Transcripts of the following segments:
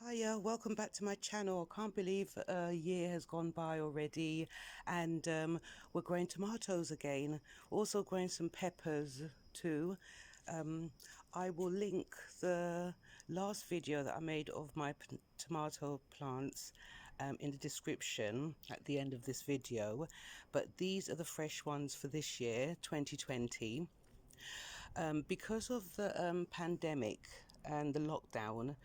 Hiya, welcome back to my channel. I can't believe a year has gone by already, and we're growing tomatoes again. Also growing some peppers too. I will link the last video that I made of my tomato plants in the description at the end of this video. But these are the fresh ones for this year, 2020. Because of the pandemic and the lockdown,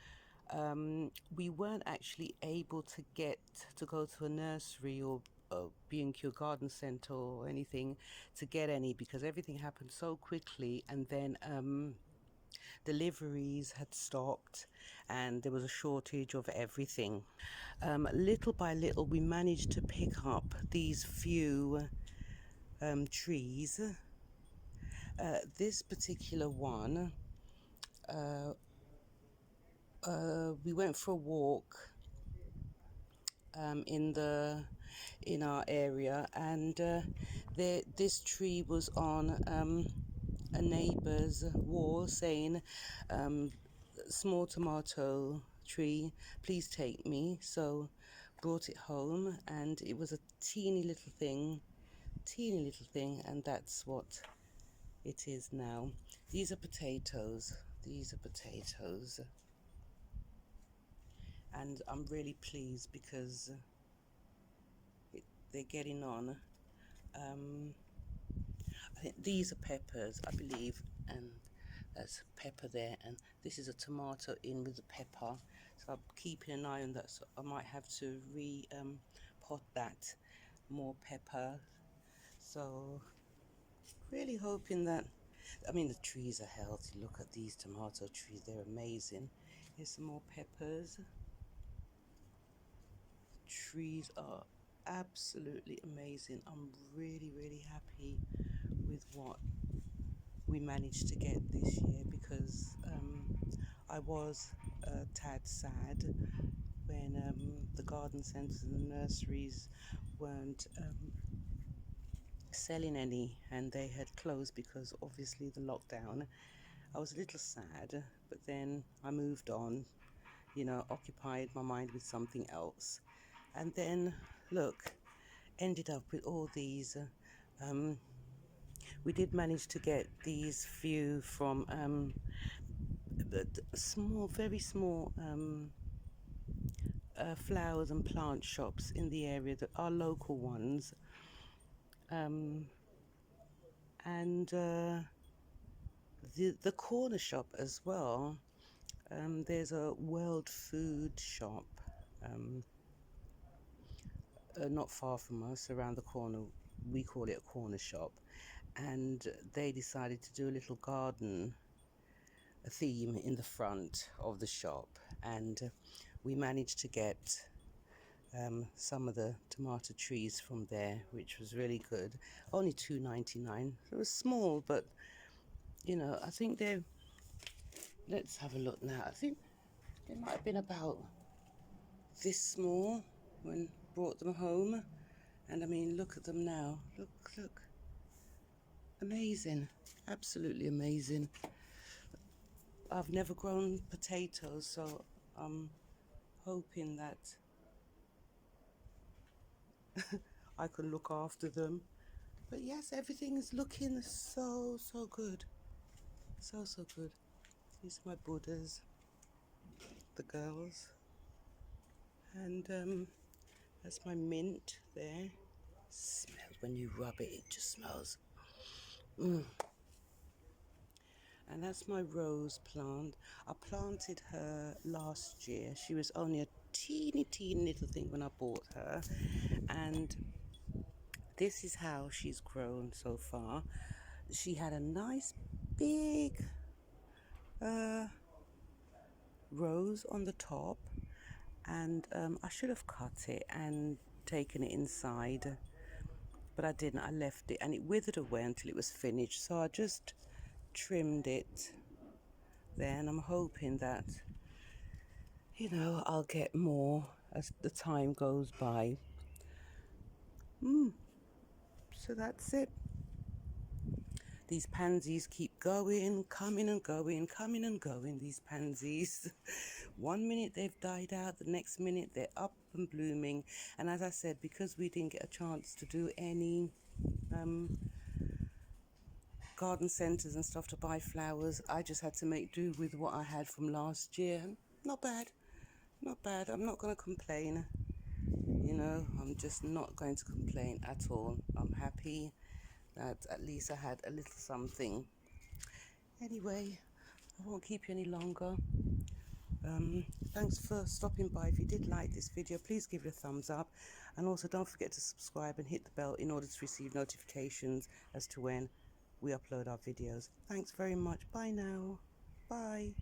we weren't actually able to get to go to a nursery or B&Q garden centre or anything to get any, because everything happened so quickly, and then deliveries had stopped and there was a shortage of everything. Little by little we managed to pick up these few trees. This particular one, we went for a walk in our area, and this tree was on a neighbour's wall saying, small tomato tree, please take me. So brought it home, and it was a teeny little thing, and that's what it is now. These are potatoes. And I'm really pleased because they're getting on. I think these are peppers, I believe, and that's a pepper there, and this is a tomato in with the pepper. So I'm keeping an eye on that. So I might have to pot that more pepper. So really hoping that, I mean, the trees are healthy. Look at these tomato trees, they're amazing. Here's some more peppers. Trees are absolutely amazing. I'm really happy with what we managed to get this year, because I was a tad sad when the garden centres and the nurseries weren't selling any, and they had closed because obviously the lockdown. I was a little sad, but then I moved on, occupied my mind with something else. And then, look, ended up with all these. We did manage to get these few from small, very small flowers and plant shops in the area that are local ones. And the corner shop as well. There's a World Food shop not far from us, around the corner. We call it a corner shop, and they decided to do a little garden theme in the front of the shop, and we managed to get some of the tomato trees from there, which was really good. Only $2.99. It was small, but I think they're, let's have a look now. I think they might have been about this small when brought them home. And I mean, look at them now. Look. Amazing. Absolutely amazing. I've never grown potatoes, so I'm hoping that I can look after them. But yes, everything is looking so good. So good. These are my Buddhas, the girls. And that's my mint there. Smells, when you rub it, it just smells. And that's my rose plant. I planted her last year. She was only a teeny little thing when I bought her. And this is how she's grown so far. She had a nice big rose on the top. And I should have cut it and taken it inside. But I didn't. I left it. And it withered away until it was finished. So I just trimmed it there, and I'm hoping that I'll get more as the time goes by. So that's it. These pansies keep going, coming and going, coming and going, these pansies. One minute they've died out, the next minute they're up and blooming. And as I said, because we didn't get a chance to do any garden centres and stuff to buy flowers, I just had to make do with what I had from last year. Not bad, not bad. I'm not going to complain. You know, I'm just not going to complain at all. I'm happy that at least I had a little something. Anyway, I won't keep you any longer. Thanks for stopping by. If you did like this video, please give it a thumbs up, and also don't forget to subscribe and hit the bell in order to receive notifications as to when we upload our videos. Thanks very much. Bye now. Bye.